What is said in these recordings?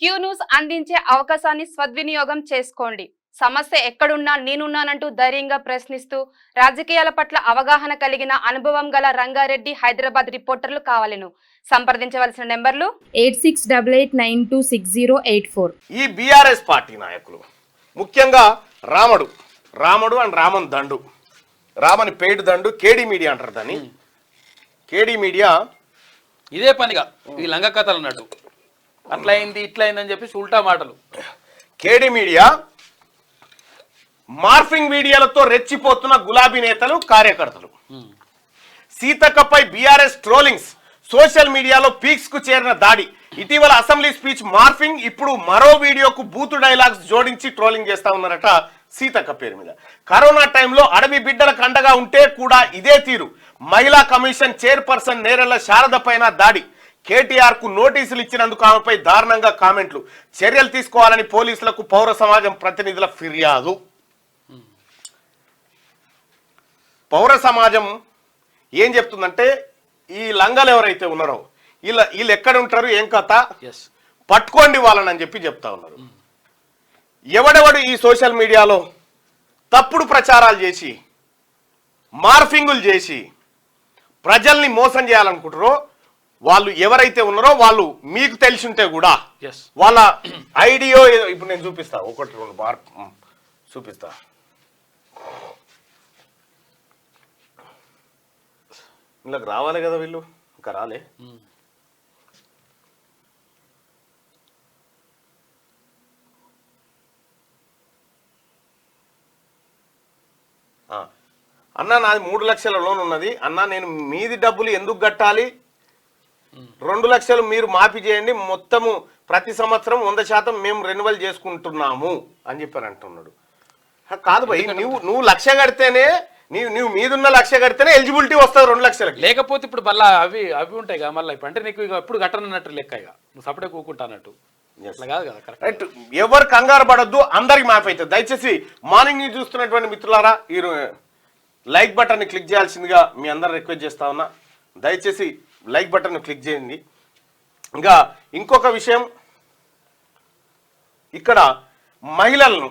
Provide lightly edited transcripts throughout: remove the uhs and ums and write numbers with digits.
Q news అందించే అవకాశాన్ని సద్వినియోగం చేసుకోండి. సమస్య ఎక్కడున్నా నేనున్నానంటూ ధైర్యంగా ప్రశ్నిస్తూ రాజకీయాల పట్ల అవగాహన కలిగిన అనుభవం గల రంగారెడ్డి హైదరాబాద్ రిపోర్టర్లు కావాలను సంప్రదించవలసిన నెంబర్లు 8688926084. ఈ బీఆర్ఎస్ పార్టీ నాయకులు ముఖ్యంగా రాముడు అండ్ రామన్ దండు, రామని పేటు దండు, కేడీ మీడియా అంటారు దాన్ని. కేడీ మీడియా ఇదే పనిగా ఈ లంగ కథలు అన్నట్టు అట్లా అయింది ఇట్లా అయిందని చెప్పి ఉల్టా మాటలు. కేడీ మీడియా మార్ఫింగ్ మీడియాలతో రెచ్చిపోతున్న గులాబీ నేతలు, కార్యకర్తలు. సీతక్కపై బీఆర్ఎస్ ట్రోలింగ్స్, సోషల్ మీడియాలో పీక్స్ కు చేరిన దాడి. ఇటీవల అసెంబ్లీ స్పీచ్ మార్ఫింగ్, ఇప్పుడు మరో వీడియోకు బూతు డైలాగ్స్ జోడించి ట్రోలింగ్ చేస్తా ఉన్నారట సీతక్క పేరు మీద. కరోనా టైంలో అడవి బిడ్డలకు అండగా ఉంటే కూడా ఇదే తీరు. మహిళా కమిషన్ చైర్పర్సన్ నేరెళ్ల శారద పైన దాడి. కేటీఆర్ కు నోటీసులు ఇచ్చినందుకు ఆమెపై దారుణంగా కామెంట్లు. చర్యలు తీసుకోవాలని పోలీసులకు పౌర సమాజం ప్రతినిధుల ఫిర్యాదు. పౌర సమాజం ఏం చెప్తుందంటే, ఈ లంగలు ఎవరైతే ఉన్నారో వీళ్ళు ఎక్కడ ఉంటారు, ఏం కథ, పట్టుకోండి వాళ్ళని అని చెప్పి చెప్తా ఉన్నారు. ఎవడెవడు ఈ సోషల్ మీడియాలో తప్పుడు ప్రచారాలు చేసి మార్ఫింగులు చేసి ప్రజల్ని మోసం చేయాలనుకుంటారో వాళ్ళు ఎవరైతే ఉన్నారో వాళ్ళు మీకు తెలిసి ఉంటే కూడా వాళ్ళ ఐడియో ఇప్పుడు నేను చూపిస్తా, ఒకటి రెండు చూపిస్తా. వీళ్ళకి రావాలి కదా, వీళ్ళు ఇంకా రాలే. అన్నా నాది 3 లక్షల లోన్ ఉన్నది అన్నా, నేను మీది డబ్బులు ఎందుకు కట్టాలి, 2 లక్షలు మీరు మాఫీ చేయండి, మొత్తము ప్రతి సంవత్సరం 100% మేము రెన్యువల్ చేసుకుంటున్నాము అని చెప్పారు అంటున్నాడు. కాదు భయ్, నువ్వు 1 లక్ష కడితేనే, నువ్వు మీదున్న 1 లక్ష కడితేనే ఎలిజిబిలిటీ వస్తుంది 2 లక్షలకి. లేకపోతే ఇప్పుడు మళ్ళీ అవి ఉంటాయి కదా, మళ్ళీ ఇప్పుడు అంటే నీకు ఇక ఎప్పుడు కట్టనన్నట్టు లెక్క, ఇక నువ్వు సపడే కూకుంటా అన్నట్టు కాదు కదా. కరెక్ట్. ఎవరు కంగారు పడద్దు, అందరికి మాఫీ అవుతుంది. దయచేసి మార్నింగ్ న్యూస్ చూస్తున్నటువంటి మిత్రులారా, ఈ లైక్ బటన్ని క్లిక్ చేయాల్సిందిగా మీ అందరు రిక్వెస్ట్ చేస్తా ఉన్నా. దయచేసి లైక్ బటన్ క్లిక్ చేయండి. ఇంకా ఇంకొక విషయం, ఇక్కడ మహిళలను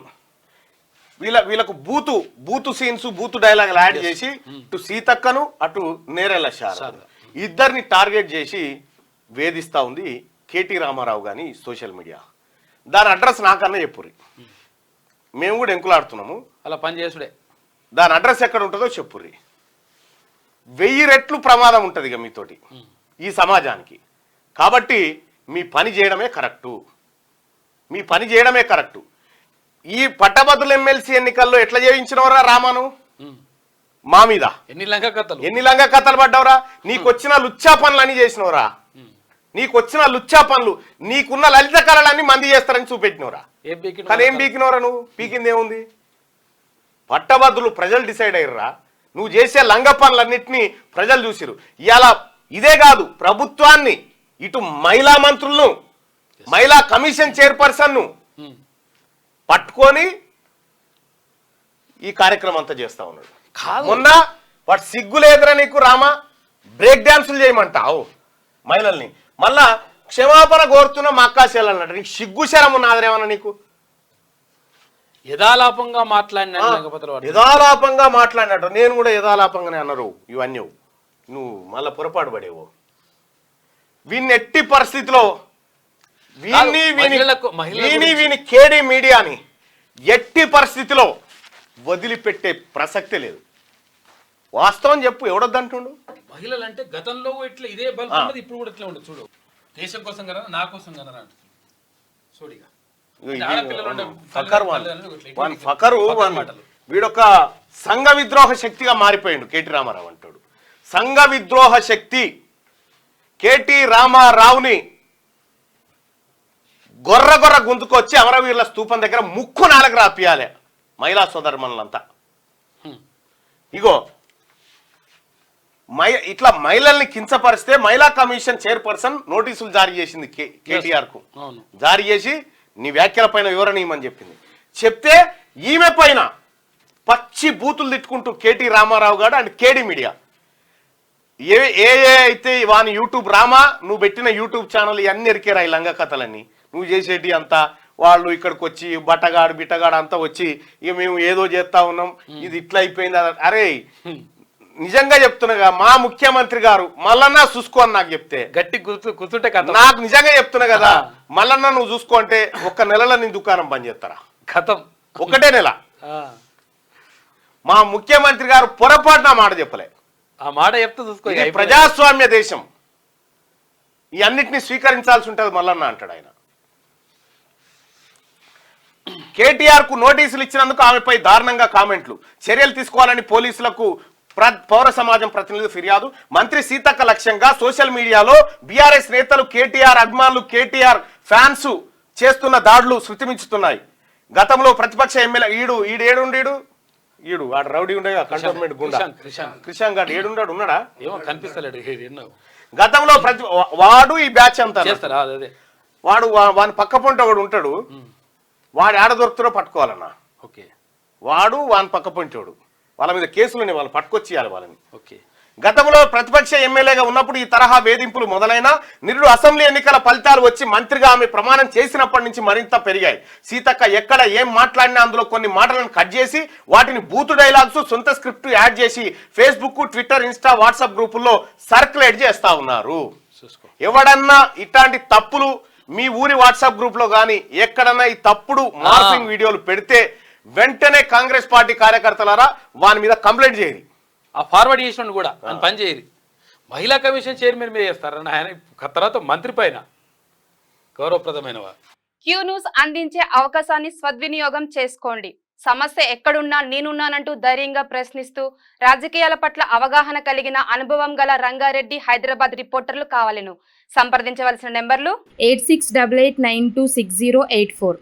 వీళ్ళకు బూతు సీన్స్, బూతు డైలాగులు యాడ్ చేసి ఇటు సీతక్కను అటు నేరెళ్ల శారద ఇద్దరిని టార్గెట్ చేసి వేధిస్తూ ఉంది కేటీ రామారావు గాని సోషల్ మీడియా. దాని అడ్రస్ నాకన్నా చెప్పుర్రి, మేము కూడా ఎంకులాడుతున్నాము. అలా పని చేసుడే. దాని అడ్రస్ ఎక్కడ ఉంటుందో చెప్పుర్రి. 1000 రెట్లు ప్రమాదం ఉంటుంది ఇక మీతోటి ఈ సమాజానికి. కాబట్టి మీ పని చేయడమే కరెక్టు, మీ పని చేయడమే కరెక్టు. ఈ పట్టభద్రుల ఎమ్మెల్సీ ఎన్నికల్లో ఎట్లా చేయించినవరా రామాను మా మీద? ఎన్ని లంగ కథలు పడ్డవరా? నీకొచ్చిన లుచ్చా పనులు అని చేసినవరా? నీకొచ్చిన లుచ్చా పనులు, నీకున్న లలిత కళలన్నీ మంది చేస్తారని చూపెట్టినవరా? కానీ ఏం పీకినవరా? నువ్వు పీకింది ఏముంది? పట్టభద్రులు ప్రజలు డిసైడ్ అయ్యర్రా. నువ్వు చేసే లంగ పనులన్నింటినీ ప్రజలు చూసిరు. ఇలా ఇదే కాదు, ప్రభుత్వాన్ని, ఇటు మహిళా మంత్రులను, మహిళా కమిషన్ చైర్పర్సన్ను పట్టుకొని ఈ కార్యక్రమం అంతా చేస్తా ఉన్నాడు. మొన్న వాడు సిగ్గులేదురా నీకు రామా, బ్రేక్ డాన్సులు చేయమంటావు మహిళల్ని, మళ్ళా క్షమాపణ కోరుతున్న మా అక్కాశలు అన్నాడు. నీకు సిగ్గు శరం ఉన్నదేమన్నా నీకు? యథాలాపంగా మాట్లాడినట్టు నేను కూడా యథాలాపంగానే అన్నారు. ఇవన్నీ నువ్వు మళ్ళా పొరపాటు పడేవు. వీన్ని ఎట్టి పరిస్థితిలో వీని కేడీ మీడియాని ఎట్టి పరిస్థితిలో వదిలిపెట్టే ప్రసక్తే లేదు. వాస్తవం చెప్పు, ఎవడొద్దంటుండు? మహిళలు అంటే గతంలో ఇట్లా ఇదే బల్బ్ ఇప్పుడు కూడా ఇట్లా ఉండదు. చూడు, దేశం కోసం కదా, నా కోసం కదా అంటుంది. చూడిగా వీడొక సంఘ విద్రోహ శక్తిగా మారిపోయాడు కేటీ రామారావు అంటాడు. సంఘ విద్రోహ శక్తి కేటీ రామారావుని గొర్ర గుంతుకొచ్చి అమరవీరుల స్తూపం దగ్గర ముక్కు 4 రాపియాలి మహిళా సోదరుమణులంతా. ఇగో ఇట్లా మహిళల్ని కించపరిస్తే మహిళా కమిషన్ చైర్పర్సన్ నోటీసులు జారీ చేసింది కేటీఆర్ కు. జారీ చేసి నీ వ్యాఖ్యల పైన వివరణ ఇవ్వమని చెప్పింది. చెప్తే ఈమె పైన పచ్చి బూతులు తిట్టుకుంటూ కేటీ రామారావు గారు అండ్ కేడీ మీడియా ఏ అయితే వాని యూట్యూబ్ రామా, నువ్వు పెట్టిన యూట్యూబ్ ఛానల్ ఇవన్నీ ఎరికేరా ఈ లంగ కథలన్నీ, నువ్వు చేసేటి అంతా వాళ్ళు ఇక్కడికి వచ్చి బిట్టగాడు అంతా వచ్చి ఇక మేము ఏదో చేస్తా ఉన్నాం, ఇది ఇట్లా అయిపోయింది. అరే నిజంగా చెప్తున్నాగా, మా ముఖ్యమంత్రి గారు మల్లన్న చూసుకో అని నాకు చెప్తే గట్టి కూర్చుంటే కథం. నాకు నిజంగా చెప్తున్నా కదా, మల్లన్న నువ్వు చూసుకో అంటే ఒక్క నెలలో నీ దుకాణం బంద్ చేస్తారా? కథం. ఒకటే నెల. మా ముఖ్యమంత్రి గారు పొరపాటున మాట చెప్పలే. ఆ మాట చెప్తే చూసుకో. ఇది ప్రజాస్వామ్య దేశం, ఈ అన్నిటిని స్వీకరించాల్సి ఉంటుంది మల్లన్న అంటాడు ఆయన. కేటీఆర్ కు నోటీసులు ఇచ్చినందుకు ఆమెపై దారుణంగా కామెంట్లు, చర్యలు తీసుకోవాలని పోలీసులకు పౌర సమాజం ప్రతినిధులు ఫిర్యాదు. మంత్రి సీతక్క లక్ష్యంగా సోషల్ మీడియాలో బీఆర్ఎస్ నేతలు, కేటీఆర్ అభిమానులు, కేటీఆర్ ఫ్యాన్స్ చేస్తున్న దాడులు శృతిమించుతున్నాయి. గతంలో ప్రతిపక్ష ఎమ్మెల్యే ఈడు వాడు రౌడీ ఉండేగా కంటోన్మెంట్ గుండా క్రిషాంక్ గారు ఏడున్నాడు, ఉన్నాడా ఏమో కనిపిస్తలేడు. గతంలో వాడు ఈ బ్యాచ్ అంతా వాడు వాని పక్క పొంట వాడు ఉంటాడు, వాడు ఆడ దొరుకుతారో పట్టుకోవాలన్నా. ఓకే, వాడు వాని పక్క పొంటోడు, వాళ్ళ మీద కేసులని వాళ్ళు పట్టుకొచ్చేయాలి వాళ్ళని. ఓకే. గతంలో ప్రతిపక్ష ఎమ్మెల్యేగా ఉన్నప్పుడు ఈ తరహా వేధింపులు మొదలైన నిరుడు అసెంబ్లీ ఎన్నికల ఫలితాలు వచ్చి మంత్రిగా ఆమె ప్రమాణం చేసినప్పటి నుంచి మరింత పెరిగాయి. సీతక్క ఎక్కడ ఏం మాట్లాడినా అందులో కొన్ని మాటలను కట్ చేసి వాటిని బూతు డైలాగ్స్, సొంత స్క్రిప్ట్ యాడ్ చేసి ఫేస్బుక్, ట్విట్టర్, ఇన్స్టా, వాట్సాప్ గ్రూపుల్లో సర్క్యులేట్ చేస్తా ఉన్నారు. ఎవడన్నా ఇట్లాంటి తప్పులు మీ ఊరి వాట్సాప్ గ్రూప్ లో గానీ ఎక్కడన్నా ఈ తప్పుడు మార్పింగ్ వీడియోలు పెడితే వెంటనే కాంగ్రెస్ పార్టీ కార్యకర్తలారా వాని మీద కంప్లైంట్ చేయరు. ఆ ఫార్వర్డ్ చేసిన కూడా ఆయన పని చేయరు. మహిళా కమిషన్ చైర్మన్ మీద చేస్తారని ఆయన తర్వాత మంత్రి పైన గౌరవప్రదమైన క్యూ న్యూస్ అందించే అవకాశాన్ని సద్వినియోగం చేసుకోండి. సమస్య ఎక్కడున్నా నేనున్నానంటూ ధైర్యంగా ప్రశ్నిస్తూ రాజకీయాల పట్ల అవగాహన కలిగిన అనుభవం గల రంగారెడ్డి హైదరాబాద్ రిపోర్టర్లు కావాలను సంప్రదించవలసిన నెంబర్లు 8688926084.